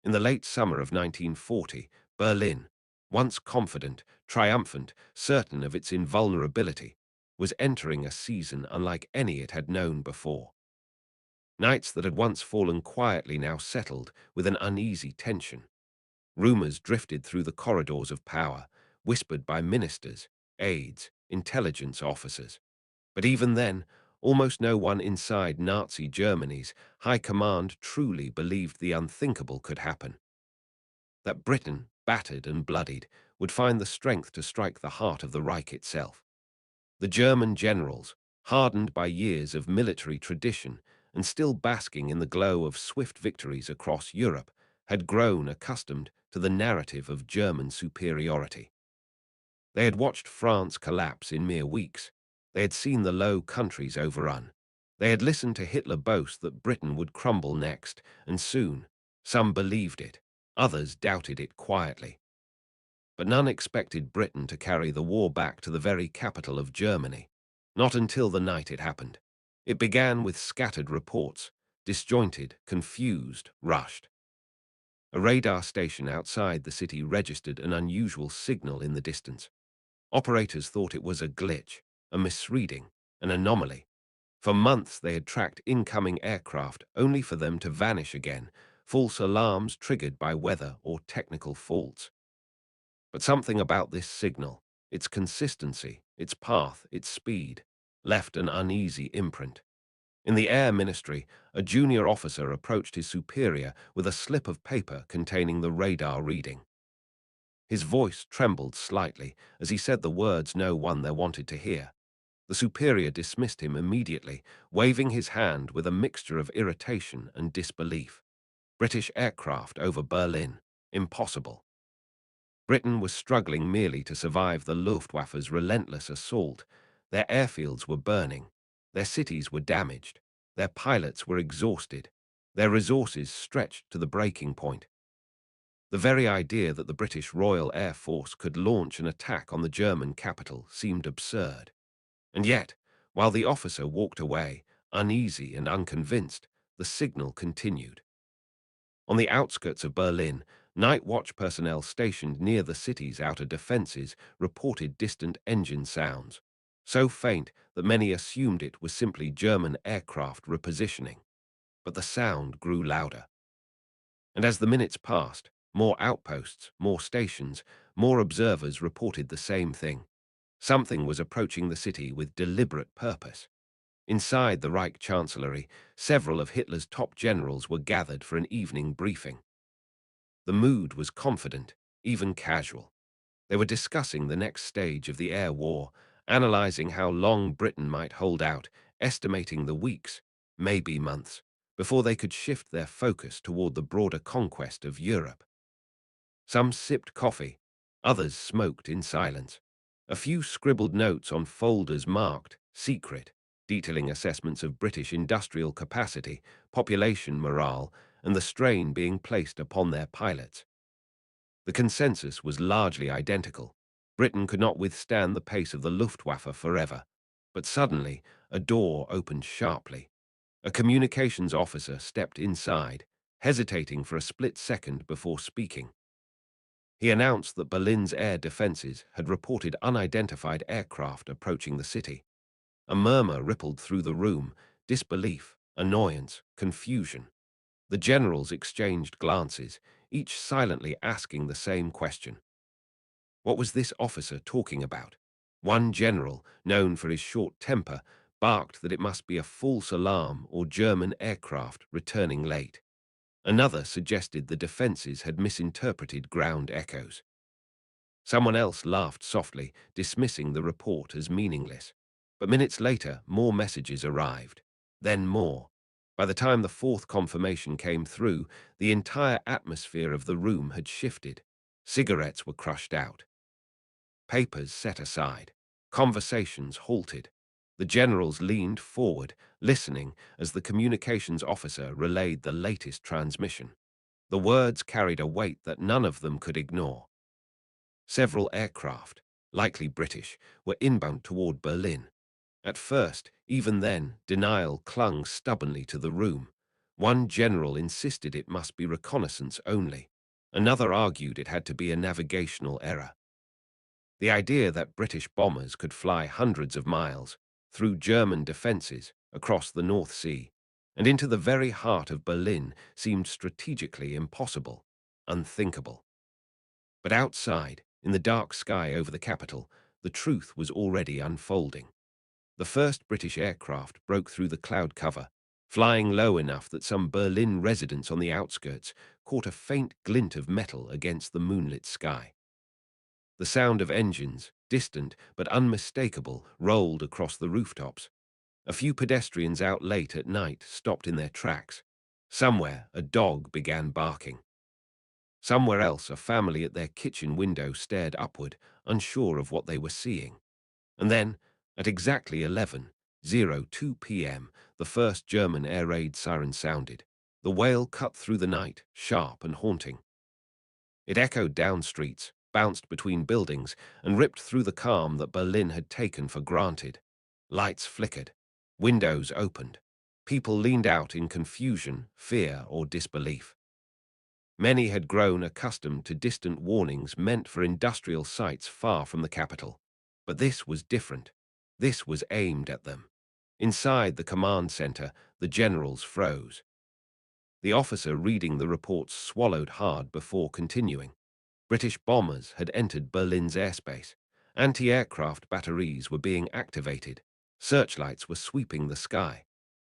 In the late summer of 1940, Berlin, once confident, triumphant, certain of its invulnerability, was entering a season unlike any it had known before. Nights that had once fallen quietly now settled with an uneasy tension. Rumors drifted through the corridors of power, whispered by ministers, aides, intelligence officers. But even then, almost no one inside Nazi Germany's high command truly believed the unthinkable could happen. That Britain, battered and bloodied, would find the strength to strike the heart of the Reich itself. The German generals, hardened by years of military tradition and still basking in the glow of swift victories across Europe, had grown accustomed to the narrative of German superiority. They had watched France collapse in mere weeks. They had seen the Low Countries overrun. They had listened to Hitler boast that Britain would crumble next, and soon. Some believed it, others doubted it quietly. But none expected Britain to carry the war back to the very capital of Germany. Not until the night it happened. It began with scattered reports, disjointed, confused, rushed. A radar station outside the city registered an unusual signal in the distance. Operators thought it was a glitch, a misreading, an anomaly. For months they had tracked incoming aircraft only for them to vanish again, false alarms triggered by weather or technical faults. But something about this signal, its consistency, its path, its speed, left an uneasy imprint. In the Air Ministry, a junior officer approached his superior with a slip of paper containing the radar reading. His voice trembled slightly as he said the words no one there wanted to hear. The superior dismissed him immediately, waving his hand with a mixture of irritation and disbelief. British aircraft over Berlin. Impossible. Britain was struggling merely to survive the Luftwaffe's relentless assault. Their airfields were burning. Their cities were damaged. Their pilots were exhausted. Their resources stretched to the breaking point. The very idea that the British Royal Air Force could launch an attack on the German capital seemed absurd. And yet, while the officer walked away, uneasy and unconvinced, the signal continued. On the outskirts of Berlin, night watch personnel stationed near the city's outer defenses reported distant engine sounds, so faint that many assumed it was simply German aircraft repositioning. But the sound grew louder. And as the minutes passed, more outposts, more stations, more observers reported the same thing. Something was approaching the city with deliberate purpose. Inside the Reich Chancellery, several of Hitler's top generals were gathered for an evening briefing. The mood was confident, even casual. They were discussing the next stage of the air war, analyzing how long Britain might hold out, estimating the weeks, maybe months, before they could shift their focus toward the broader conquest of Europe. Some sipped coffee, others smoked in silence. A few scribbled notes on folders marked secret, detailing assessments of British industrial capacity, population morale, and the strain being placed upon their pilots. The consensus was largely identical. Britain could not withstand the pace of the Luftwaffe forever. But suddenly, a door opened sharply. A communications officer stepped inside, hesitating for a split second before speaking. He announced that Berlin's air defenses had reported unidentified aircraft approaching the city. A murmur rippled through the room, disbelief, annoyance, confusion. The generals exchanged glances, each silently asking the same question. What was this officer talking about? One general, known for his short temper, barked that it must be a false alarm or German aircraft returning late. Another suggested the defenses had misinterpreted ground echoes. Someone else laughed softly, dismissing the report as meaningless. But minutes later, more messages arrived. Then more. By the time the fourth confirmation came through, the entire atmosphere of the room had shifted. Cigarettes were crushed out. Papers set aside. Conversations halted. The generals leaned forward, listening as the communications officer relayed the latest transmission. The words carried a weight that none of them could ignore. Several aircraft, likely British, were inbound toward Berlin. At first, even then, denial clung stubbornly to the room. One general insisted it must be reconnaissance only. Another argued it had to be a navigational error. The idea that British bombers could fly hundreds of miles through German defenses across the North Sea and into the very heart of Berlin seemed strategically impossible, unthinkable. But outside, in the dark sky over the capital, the truth was already unfolding. The first British aircraft broke through the cloud cover, flying low enough that some Berlin residents on the outskirts caught a faint glint of metal against the moonlit sky. The sound of engines, distant but unmistakable, rolled across the rooftops. A few pedestrians out late at night stopped in their tracks. Somewhere, a dog began barking. Somewhere else, a family at their kitchen window stared upward, unsure of what they were seeing. And then, at exactly 11:02 p.m., the first German air raid siren sounded. The wail cut through the night, sharp and haunting. It echoed down streets, bounced between buildings, and ripped through the calm that Berlin had taken for granted. Lights flickered. Windows opened. People leaned out in confusion, fear, or disbelief. Many had grown accustomed to distant warnings meant for industrial sites far from the capital. But this was different. This was aimed at them. Inside the command center, the generals froze. The officer reading the reports swallowed hard before continuing. British bombers had entered Berlin's airspace. Anti-aircraft batteries were being activated. Searchlights were sweeping the sky.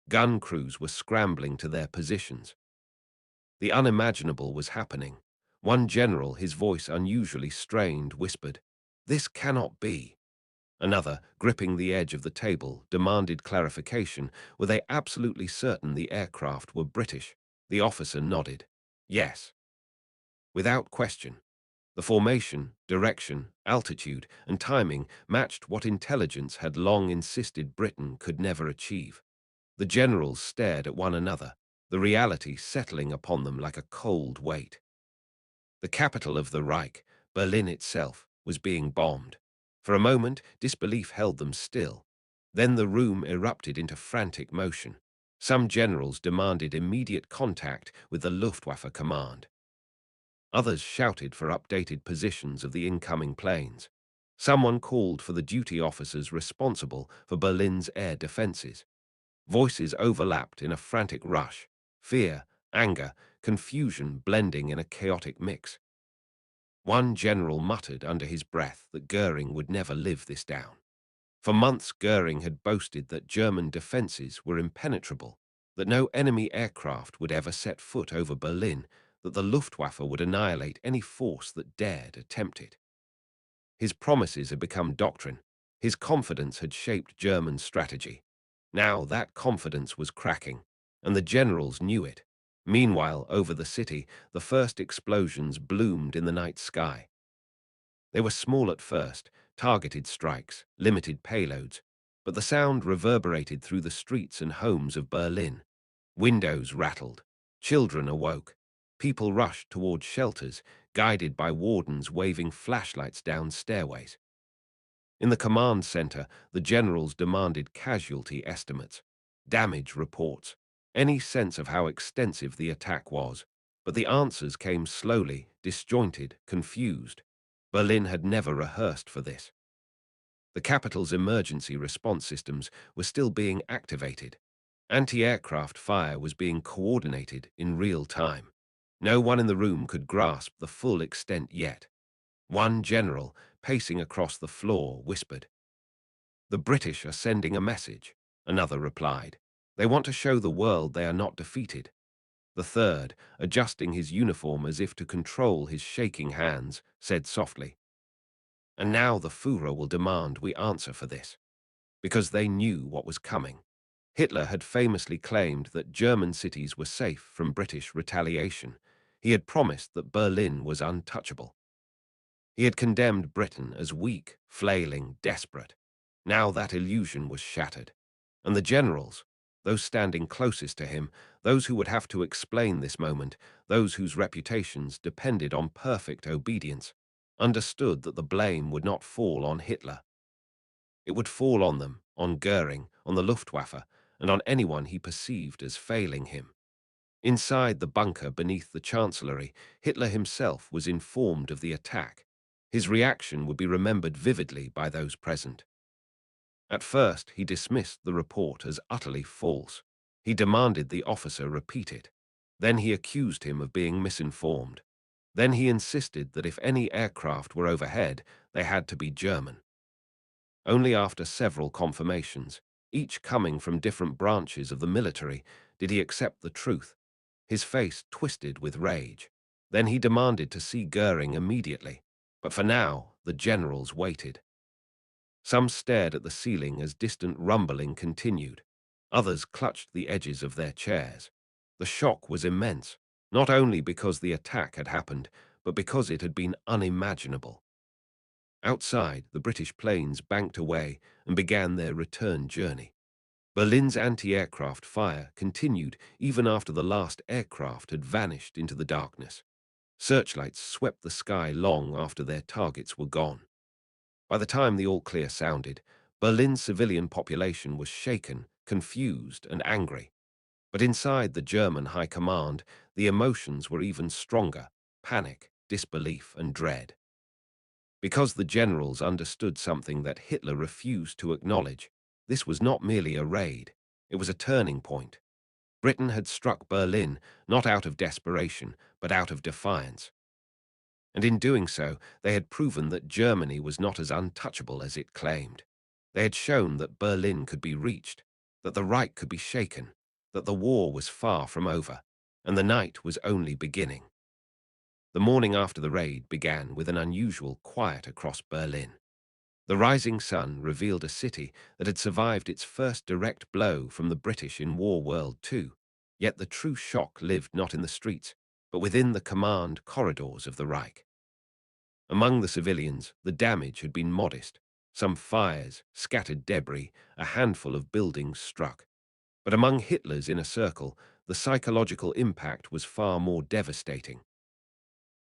Gun crews were scrambling to their positions. The unimaginable was happening. One general, his voice unusually strained, whispered, "This cannot be." Another, gripping the edge of the table, demanded clarification. Were they absolutely certain the aircraft were British? The officer nodded. Yes. Without question. The formation, direction, altitude, and timing matched what intelligence had long insisted Britain could never achieve. The generals stared at one another, the reality settling upon them like a cold weight. The capital of the Reich, Berlin itself, was being bombed. For a moment, disbelief held them still. Then the room erupted into frantic motion. Some generals demanded immediate contact with the Luftwaffe command. Others shouted for updated positions of the incoming planes. Someone called for the duty officers responsible for Berlin's air defenses. Voices overlapped in a frantic rush, fear, anger, confusion blending in a chaotic mix. One general muttered under his breath that Goering would never live this down. For months Goering had boasted that German defenses were impenetrable, that no enemy aircraft would ever set foot over Berlin, that the Luftwaffe would annihilate any force that dared attempt it. His promises had become doctrine. His confidence had shaped German strategy. Now that confidence was cracking, and the generals knew it. Meanwhile, over the city, the first explosions bloomed in the night sky. They were small at first, targeted strikes, limited payloads, but the sound reverberated through the streets and homes of Berlin. Windows rattled. Children awoke. People rushed toward shelters, guided by wardens waving flashlights down stairways. In the command center, the generals demanded casualty estimates, damage reports, any sense of how extensive the attack was. But the answers came slowly, disjointed, confused. Berlin had never rehearsed for this. The capital's emergency response systems were still being activated. Anti-aircraft fire was being coordinated in real time. No one in the room could grasp the full extent yet. One general, pacing across the floor, whispered, "The British are sending a message." Another replied, "They want to show the world they are not defeated." The third, adjusting his uniform as if to control his shaking hands, said softly, "And now the Führer will demand we answer for this." Because they knew what was coming. Hitler had famously claimed that German cities were safe from British retaliation. He had promised that Berlin was untouchable. He had condemned Britain as weak, flailing, desperate. Now that illusion was shattered. And the generals, those standing closest to him, those who would have to explain this moment, those whose reputations depended on perfect obedience, understood that the blame would not fall on Hitler. It would fall on them, on Goering, on the Luftwaffe, and on anyone he perceived as failing him. Inside the bunker beneath the chancellery, Hitler himself was informed of the attack. His reaction would be remembered vividly by those present. At first, he dismissed the report as utterly false. He demanded the officer repeat it. Then he accused him of being misinformed. Then he insisted that if any aircraft were overhead, they had to be German. Only after several confirmations, each coming from different branches of the military, did he accept the truth, his face twisted with rage. Then he demanded to see Goering immediately. But for now, the generals waited. Some stared at the ceiling as distant rumbling continued. Others clutched the edges of their chairs. The shock was immense, not only because the attack had happened, but because it had been unimaginable. Outside, the British planes banked away and began their return journey. Berlin's anti-aircraft fire continued even after the last aircraft had vanished into the darkness. Searchlights swept the sky long after their targets were gone. By the time the all-clear sounded, Berlin's civilian population was shaken, confused, and angry. But inside the German high command, the emotions were even stronger: panic, disbelief, and dread. Because the generals understood something that Hitler refused to acknowledge, this was not merely a raid, it was a turning point. Britain had struck Berlin not out of desperation, but out of defiance. And in doing so, they had proven that Germany was not as untouchable as it claimed. They had shown that Berlin could be reached, that the Reich could be shaken, that the war was far from over, and the night was only beginning. The morning after the raid began with an unusual quiet across Berlin. The rising sun revealed a city that had survived its first direct blow from the British in War World II, yet the true shock lived not in the streets, but within the command corridors of the Reich. Among the civilians, the damage had been modest: some fires, scattered debris, a handful of buildings struck. But among Hitler's inner circle, the psychological impact was far more devastating.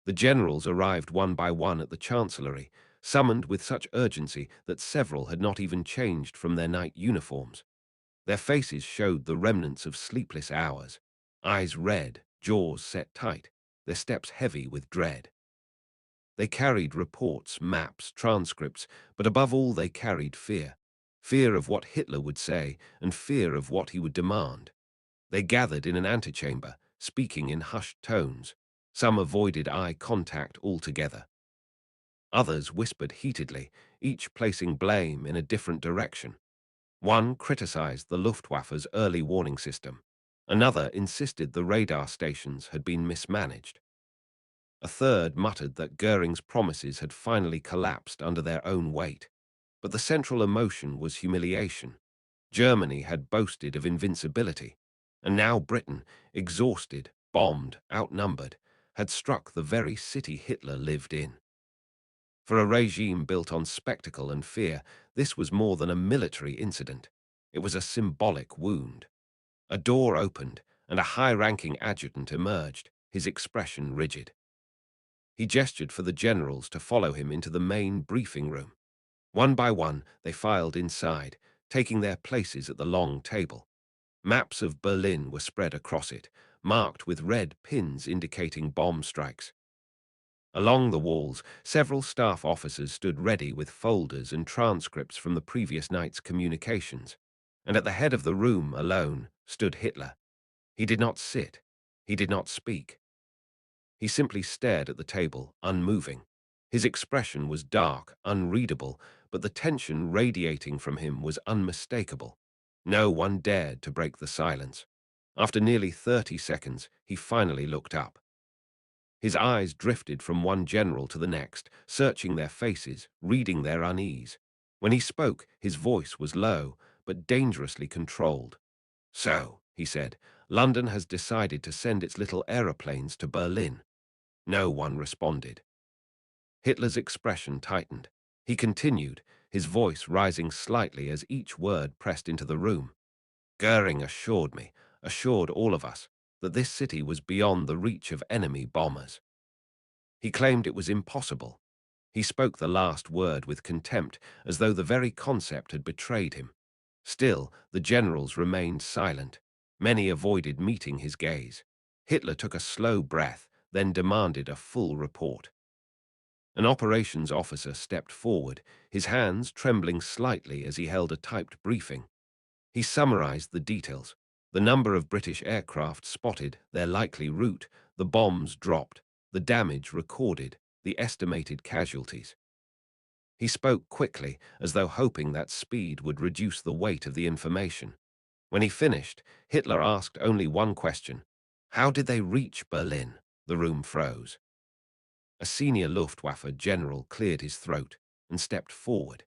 The generals arrived one by one at the chancellery, summoned with such urgency that several had not even changed from their night uniforms. Their faces showed the remnants of sleepless hours, eyes red, jaws set tight, their steps heavy with dread. They carried reports, maps, transcripts, but above all they carried fear. Fear of what Hitler would say, and fear of what he would demand. They gathered in an antechamber, speaking in hushed tones. Some avoided eye contact altogether. Others whispered heatedly, each placing blame in a different direction. One criticized the Luftwaffe's early warning system. Another insisted the radar stations had been mismanaged. A third muttered that Goering's promises had finally collapsed under their own weight. But the central emotion was humiliation. Germany had boasted of invincibility, and now Britain, exhausted, bombed, outnumbered, had struck the very city Hitler lived in. For a regime built on spectacle and fear, this was more than a military incident. It was a symbolic wound. A door opened, and a high-ranking adjutant emerged, his expression rigid. He gestured for the generals to follow him into the main briefing room. One by one, they filed inside, taking their places at the long table. Maps of Berlin were spread across it, marked with red pins indicating bomb strikes. Along the walls, several staff officers stood ready with folders and transcripts from the previous night's communications. And at the head of the room, alone, stood Hitler. He did not sit. He did not speak. He simply stared at the table, unmoving. His expression was dark, unreadable, but the tension radiating from him was unmistakable. No one dared to break the silence. After nearly 30 seconds, he finally looked up. His eyes drifted from one general to the next, searching their faces, reading their unease. When he spoke, his voice was low, but dangerously controlled. "So," he said, "London has decided to send its little aeroplanes to Berlin." No one responded. Hitler's expression tightened. He continued, his voice rising slightly as each word pressed into the room. "Goering assured me, assured all of us, that this city was beyond the reach of enemy bombers. He claimed it was impossible." He spoke the last word with contempt, as though the very concept had betrayed him. Still, the generals remained silent. Many avoided meeting his gaze. Hitler took a slow breath, then demanded a full report. An operations officer stepped forward, his hands trembling slightly as he held a typed briefing. He summarized the details: the number of British aircraft spotted, their likely route, the bombs dropped, the damage recorded, the estimated casualties. He spoke quickly, as though hoping that speed would reduce the weight of the information. When he finished, Hitler asked only one question: how did they reach Berlin? The room froze. A senior Luftwaffe general cleared his throat and stepped forward.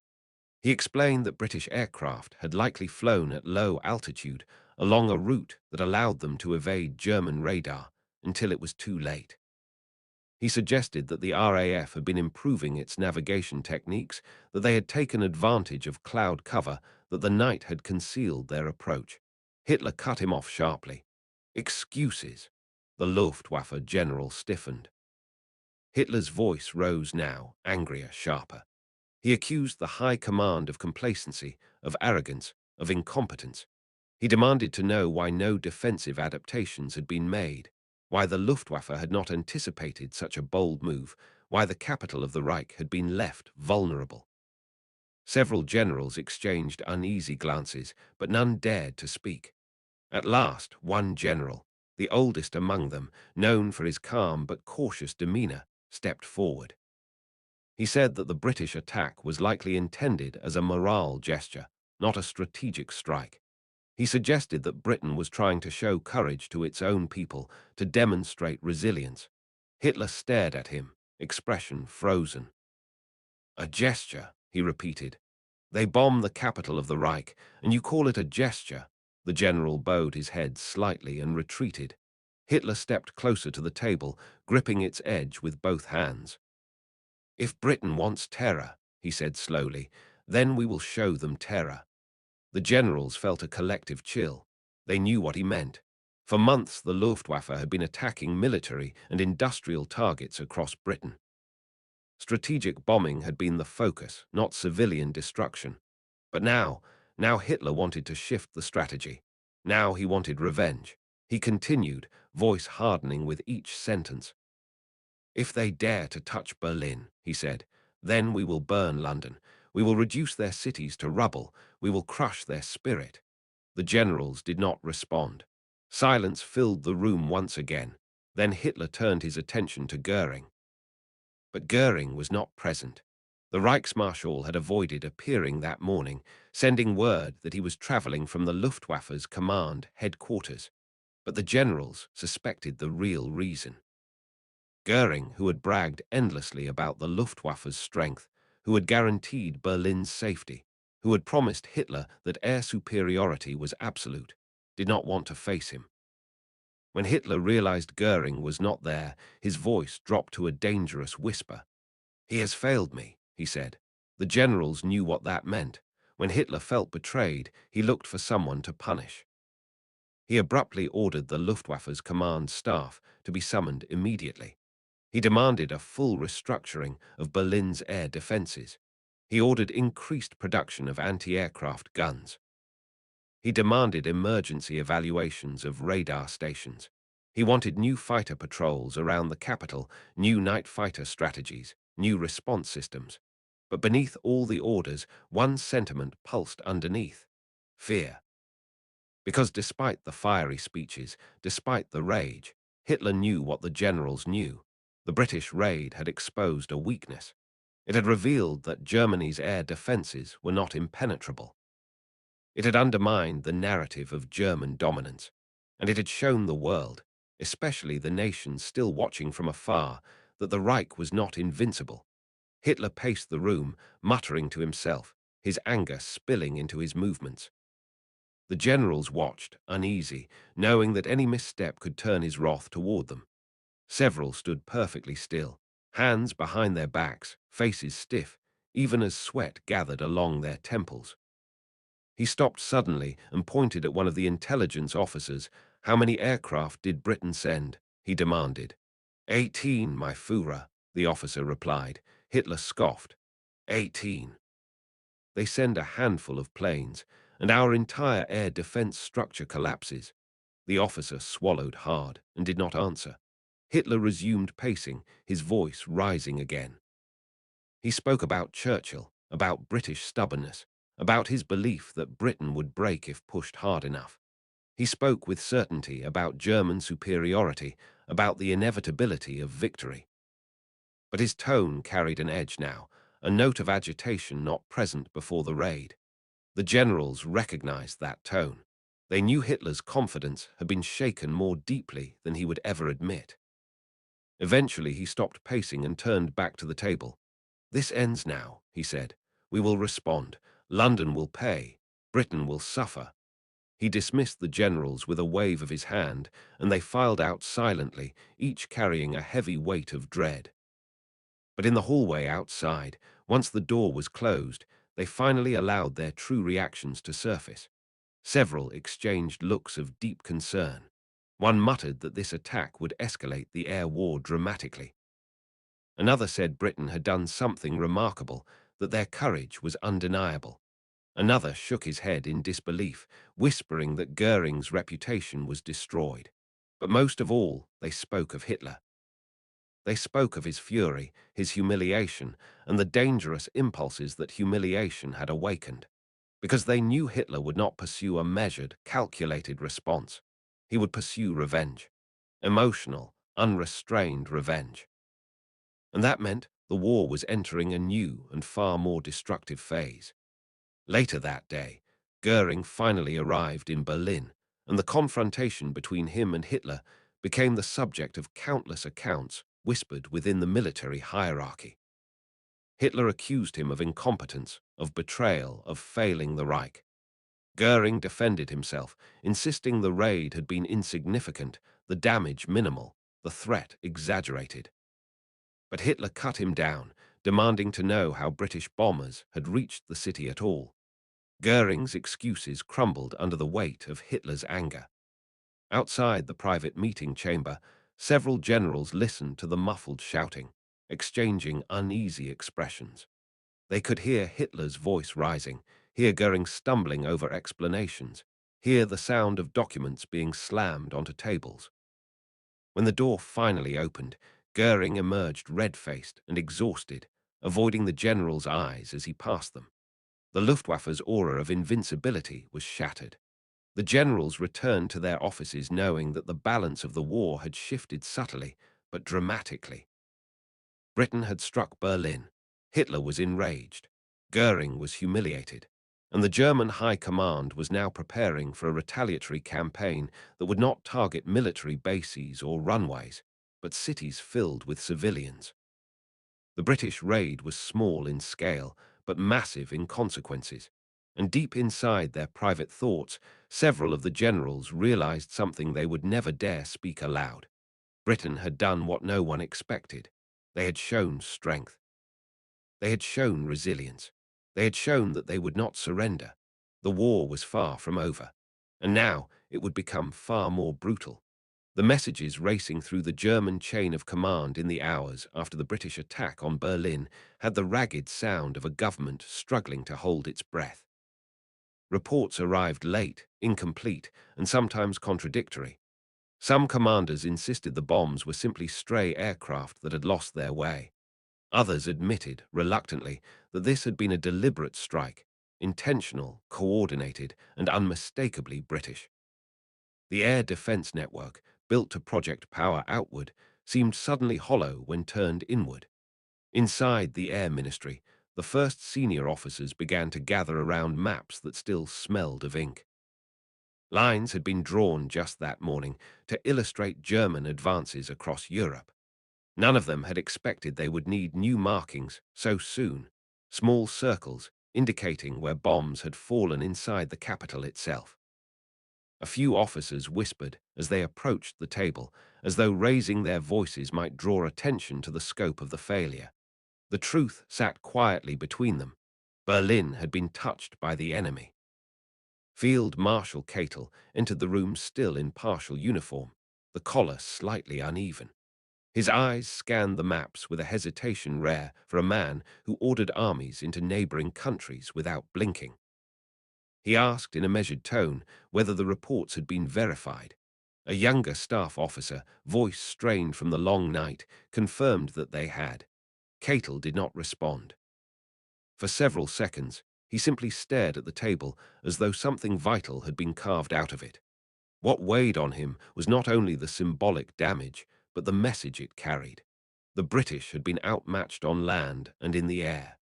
He explained that British aircraft had likely flown at low altitude along a route that allowed them to evade German radar until it was too late. He suggested that the RAF had been improving its navigation techniques, that they had taken advantage of cloud cover, that the night had concealed their approach. Hitler cut him off sharply. Excuses. The Luftwaffe general stiffened. Hitler's voice rose now, angrier, sharper. He accused the high command of complacency, of arrogance, of incompetence. He demanded to know why no defensive adaptations had been made, why the Luftwaffe had not anticipated such a bold move, why the capital of the Reich had been left vulnerable. Several generals exchanged uneasy glances, but none dared to speak. At last, one general, the oldest among them, known for his calm but cautious demeanor, stepped forward. He said that the British attack was likely intended as a morale gesture, not a strategic strike. He suggested that Britain was trying to show courage to its own people, to demonstrate resilience. Hitler stared at him, expression frozen. A gesture, he repeated. They bomb the capital of the Reich, and you call it a gesture? The general bowed his head slightly and retreated. Hitler stepped closer to the table, gripping its edge with both hands. If Britain wants terror, he said slowly, then we will show them terror. The generals felt a collective chill. They knew what he meant. For months, the Luftwaffe had been attacking military and industrial targets across Britain. Strategic bombing had been the focus, not civilian destruction. But now Hitler wanted to shift the strategy. Now he wanted revenge. He continued, voice hardening with each sentence. If they dare to touch Berlin, he said, then we will burn London. We will reduce their cities to rubble. We will crush their spirit. The generals did not respond. Silence filled the room once again. Then Hitler turned his attention to Goering. But Goering was not present. The Reichsmarschall had avoided appearing that morning, sending word that he was traveling from the Luftwaffe's command headquarters. But the generals suspected the real reason. Goering, who had bragged endlessly about the Luftwaffe's strength, who had guaranteed Berlin's safety, who had promised Hitler that air superiority was absolute, did not want to face him. When Hitler realized Goering was not there, his voice dropped to a dangerous whisper. He has failed me, he said. The generals knew what that meant. When Hitler felt betrayed, he looked for someone to punish. He abruptly ordered the Luftwaffe's command staff to be summoned immediately. He demanded a full restructuring of Berlin's air defenses. He ordered increased production of anti-aircraft guns. He demanded emergency evaluations of radar stations. He wanted new fighter patrols around the capital, new night fighter strategies, new response systems. But beneath all the orders, one sentiment pulsed underneath: fear. Because despite the fiery speeches, despite the rage, Hitler knew what the generals knew. The British raid had exposed a weakness. It had revealed that Germany's air defenses were not impenetrable. It had undermined the narrative of German dominance, and it had shown the world, especially the nations still watching from afar, that the Reich was not invincible. Hitler paced the room, muttering to himself, his anger spilling into his movements. The generals watched, uneasy, knowing that any misstep could turn his wrath toward them. Several stood perfectly still, hands behind their backs, faces stiff, even as sweat gathered along their temples. He stopped suddenly and pointed at one of the intelligence officers. How many aircraft did Britain send? He demanded. 18, my Führer, the officer replied. Hitler scoffed. 18. They send a handful of planes, and our entire air defense structure collapses. The officer swallowed hard and did not answer. Hitler resumed pacing, his voice rising again. He spoke about Churchill, about British stubbornness, about his belief that Britain would break if pushed hard enough. He spoke with certainty about German superiority, about the inevitability of victory. But his tone carried an edge now, a note of agitation not present before the raid. The generals recognized that tone. They knew Hitler's confidence had been shaken more deeply than he would ever admit. Eventually he stopped pacing and turned back to the table. "This ends now," he said. "We will respond. London will pay. Britain will suffer." He dismissed the generals with a wave of his hand, and they filed out silently, each carrying a heavy weight of dread. But in the hallway outside, once the door was closed, they finally allowed their true reactions to surface. Several exchanged looks of deep concern. One muttered that this attack would escalate the air war dramatically. Another said Britain had done something remarkable, that their courage was undeniable. Another shook his head in disbelief, whispering that Goering's reputation was destroyed. But most of all, they spoke of Hitler. They spoke of his fury, his humiliation, and the dangerous impulses that humiliation had awakened. Because they knew Hitler would not pursue a measured, calculated response. He would pursue revenge. Emotional, unrestrained revenge. And that meant the war was entering a new and far more destructive phase. Later that day, Goering finally arrived in Berlin, and the confrontation between him and Hitler became the subject of countless accounts whispered within the military hierarchy. Hitler accused him of incompetence, of betrayal, of failing the Reich. Goering defended himself, insisting the raid had been insignificant, the damage minimal, the threat exaggerated. But Hitler cut him down, demanding to know how British bombers had reached the city at all. Goering's excuses crumbled under the weight of Hitler's anger. Outside the private meeting chamber, several generals listened to the muffled shouting, exchanging uneasy expressions. They could hear Hitler's voice rising, hear Goering stumbling over explanations, hear the sound of documents being slammed onto tables. When the door finally opened, Goering emerged red-faced and exhausted, avoiding the general's eyes as he passed them. The Luftwaffe's aura of invincibility was shattered. The generals returned to their offices knowing that the balance of the war had shifted subtly, but dramatically. Britain had struck Berlin. Hitler was enraged. Goering was humiliated. And the German High Command was now preparing for a retaliatory campaign that would not target military bases or runways, but cities filled with civilians. The British raid was small in scale, but massive in consequences. And deep inside their private thoughts, several of the generals realized something they would never dare speak aloud. Britain had done what no one expected. They had shown strength. They had shown resilience. They had shown that they would not surrender. The war was far from over. And now it would become far more brutal. The messages racing through the German chain of command in the hours after the British attack on Berlin had the ragged sound of a government struggling to hold its breath. Reports arrived late, incomplete, and sometimes contradictory. Some commanders insisted the bombs were simply stray aircraft that had lost their way. Others admitted, reluctantly, that this had been a deliberate strike, intentional, coordinated, and unmistakably British. The air defense network, built to project power outward, seemed suddenly hollow when turned inward. Inside the Air Ministry, the first senior officers began to gather around maps that still smelled of ink. Lines had been drawn just that morning to illustrate German advances across Europe. None of them had expected they would need new markings so soon, small circles indicating where bombs had fallen inside the capital itself. A few officers whispered as they approached the table, as though raising their voices might draw attention to the scope of the failure. The truth sat quietly between them. Berlin had been touched by the enemy. Field Marshal Catel entered the room still in partial uniform, the collar slightly uneven. His eyes scanned the maps with a hesitation rare for a man who ordered armies into neighboring countries without blinking. He asked in a measured tone whether the reports had been verified. A younger staff officer, voice strained from the long night, confirmed that they had. Catel did not respond. For several seconds, he simply stared at the table as though something vital had been carved out of it. What weighed on him was not only the symbolic damage, but the message it carried. The British had been outmatched on land and in the air.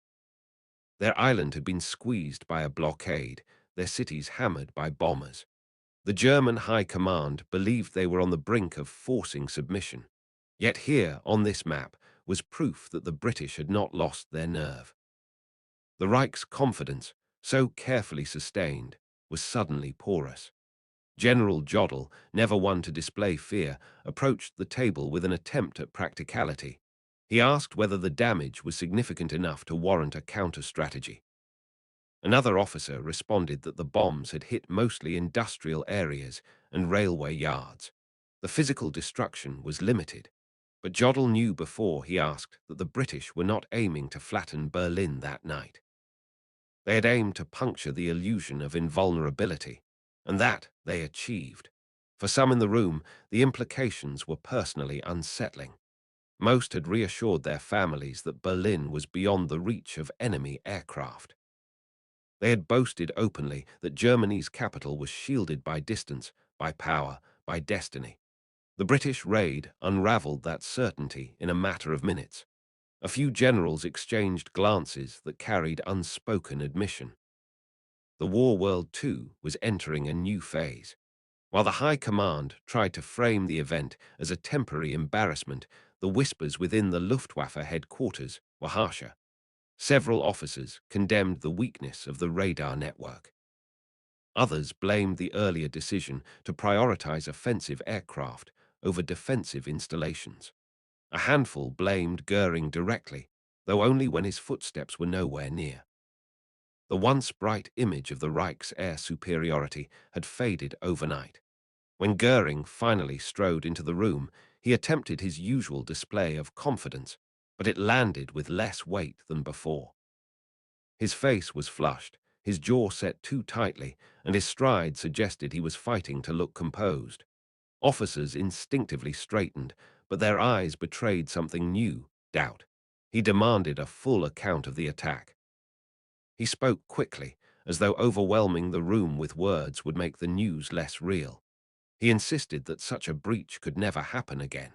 Their island had been squeezed by a blockade, their cities hammered by bombers. The German High Command believed they were on the brink of forcing submission. Yet here, on this map, was proof that the British had not lost their nerve. The Reich's confidence, so carefully sustained, was suddenly porous. General Jodl, never one to display fear, approached the table with an attempt at practicality. He asked whether the damage was significant enough to warrant a counter-strategy. Another officer responded that the bombs had hit mostly industrial areas and railway yards. The physical destruction was limited, but Jodl knew before he asked that the British were not aiming to flatten Berlin that night. They had aimed to puncture the illusion of invulnerability, and that they achieved. For some in the room, the implications were personally unsettling. Most had reassured their families that Berlin was beyond the reach of enemy aircraft. They had boasted openly that Germany's capital was shielded by distance, by power, by destiny. The British raid unraveled that certainty in a matter of minutes. A few generals exchanged glances that carried unspoken admission. The war world, too, was entering a new phase. While the High Command tried to frame the event as a temporary embarrassment, the whispers within the Luftwaffe headquarters were harsher. Several officers condemned the weakness of the radar network. Others blamed the earlier decision to prioritize offensive aircraft over defensive installations. A handful blamed Goering directly, though only when his footsteps were nowhere near. The once bright image of the Reich's air superiority had faded overnight. When Goering finally strode into the room, he attempted his usual display of confidence, but it landed with less weight than before. His face was flushed, his jaw set too tightly, and his stride suggested he was fighting to look composed. Officers instinctively straightened, but their eyes betrayed something new, doubt. He demanded a full account of the attack. He spoke quickly, as though overwhelming the room with words would make the news less real. He insisted that such a breach could never happen again.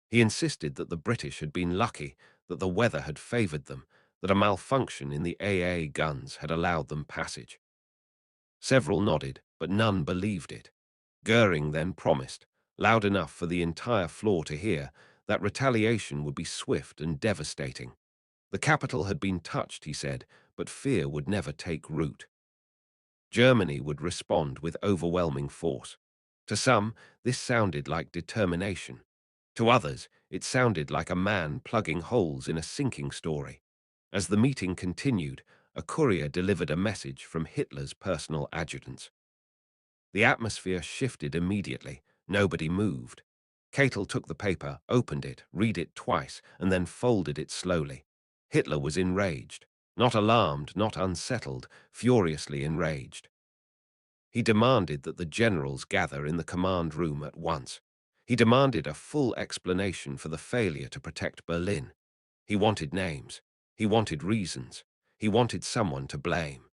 He insisted that the British had been lucky, that the weather had favored them, that a malfunction in the AA guns had allowed them passage. Several nodded, but none believed it. Goering then promised, loud enough for the entire floor to hear, that retaliation would be swift and devastating. The capital had been touched, he said, but fear would never take root. Germany would respond with overwhelming force. To some, this sounded like determination. To others, it sounded like a man plugging holes in a sinking story. As the meeting continued, a courier delivered a message from Hitler's personal adjutants. The atmosphere shifted immediately. Nobody moved. Catel took the paper, opened it, read it twice, and then folded it slowly. Hitler was enraged. Not alarmed, not unsettled, furiously enraged. He demanded that the generals gather in the command room at once. He demanded a full explanation for the failure to protect Berlin. He wanted names. He wanted reasons. He wanted someone to blame.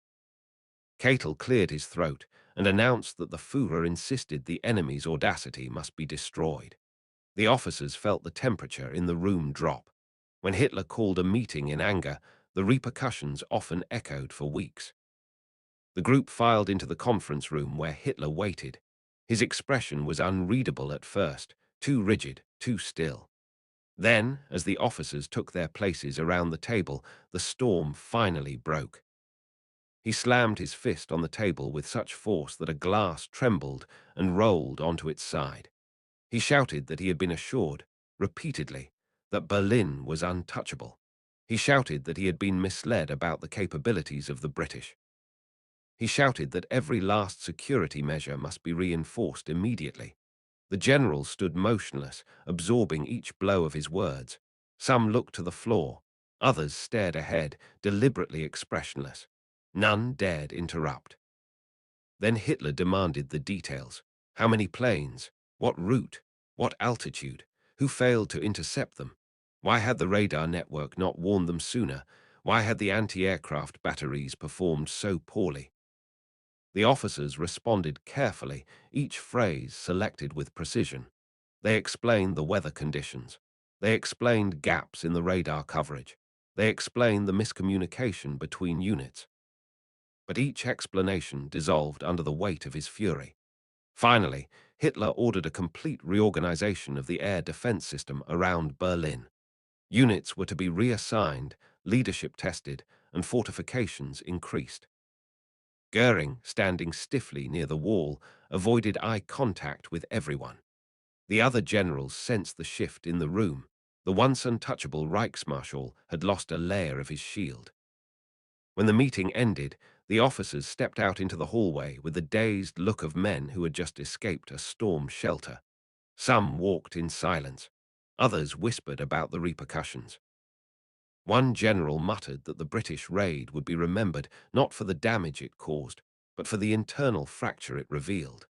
Catel cleared his throat and announced that the Führer insisted the enemy's audacity must be destroyed. The officers felt the temperature in the room drop. When Hitler called a meeting in anger, the repercussions often echoed for weeks. The group filed into the conference room where Hitler waited. His expression was unreadable at first, too rigid, too still. Then, as the officers took their places around the table, the storm finally broke. He slammed his fist on the table with such force that a glass trembled and rolled onto its side. He shouted that he had been assured, repeatedly, that Berlin was untouchable. He shouted that he had been misled about the capabilities of the British. He shouted that every last security measure must be reinforced immediately. The generals stood motionless, absorbing each blow of his words. Some looked to the floor. Others stared ahead, deliberately expressionless. None dared interrupt. Then Hitler demanded the details. How many planes? What route? What altitude? Who failed to intercept them? Why had the radar network not warned them sooner? Why had the anti-aircraft batteries performed so poorly? The officers responded carefully, each phrase selected with precision. They explained the weather conditions. They explained gaps in the radar coverage. They explained the miscommunication between units. But each explanation dissolved under the weight of his fury. Finally, Hitler ordered a complete reorganization of the air defense system around Berlin. Units were to be reassigned, leadership tested, and fortifications increased. Goering, standing stiffly near the wall, avoided eye contact with everyone. The other generals sensed the shift in the room. The once untouchable Reichsmarschall had lost a layer of his shield. When the meeting ended, the officers stepped out into the hallway with the dazed look of men who had just escaped a storm shelter. Some walked in silence. Others whispered about the repercussions. One general muttered that the British raid would be remembered not for the damage it caused, but for the internal fracture it revealed.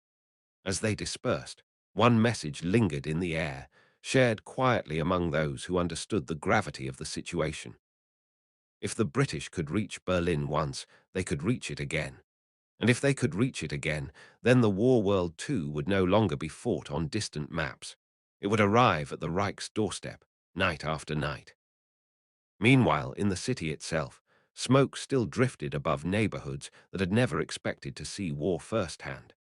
As they dispersed, one message lingered in the air, shared quietly among those who understood the gravity of the situation. If the British could reach Berlin once, they could reach it again. And if they could reach it again, then the war world too would no longer be fought on distant maps. It would arrive at the Reich's doorstep, night after night. Meanwhile, in the city itself, smoke still drifted above neighborhoods that had never expected to see war firsthand.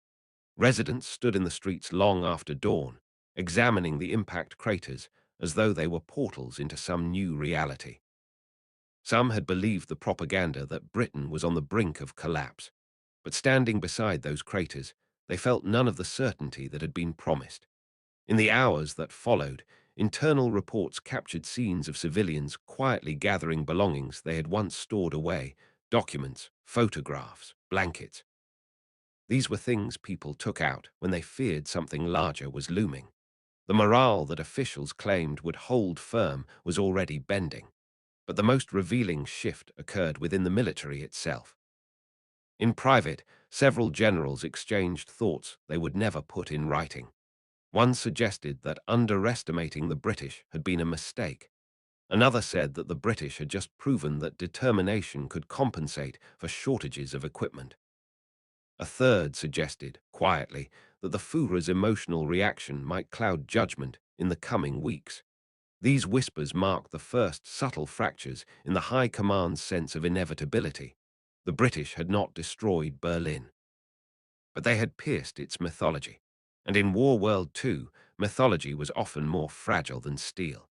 Residents stood in the streets long after dawn, examining the impact craters as though they were portals into some new reality. Some had believed the propaganda that Britain was on the brink of collapse, but standing beside those craters, they felt none of the certainty that had been promised. In the hours that followed, internal reports captured scenes of civilians quietly gathering belongings they had once stored away: documents, photographs, blankets. These were things people took out when they feared something larger was looming. The morale that officials claimed would hold firm was already bending, but the most revealing shift occurred within the military itself. In private, several generals exchanged thoughts they would never put in writing. One suggested that underestimating the British had been a mistake. Another said that the British had just proven that determination could compensate for shortages of equipment. A third suggested, quietly, that the Führer's emotional reaction might cloud judgment in the coming weeks. These whispers marked the first subtle fractures in the High Command's sense of inevitability. The British had not destroyed Berlin, but they had pierced its mythology. And in War World II, mythology was often more fragile than steel.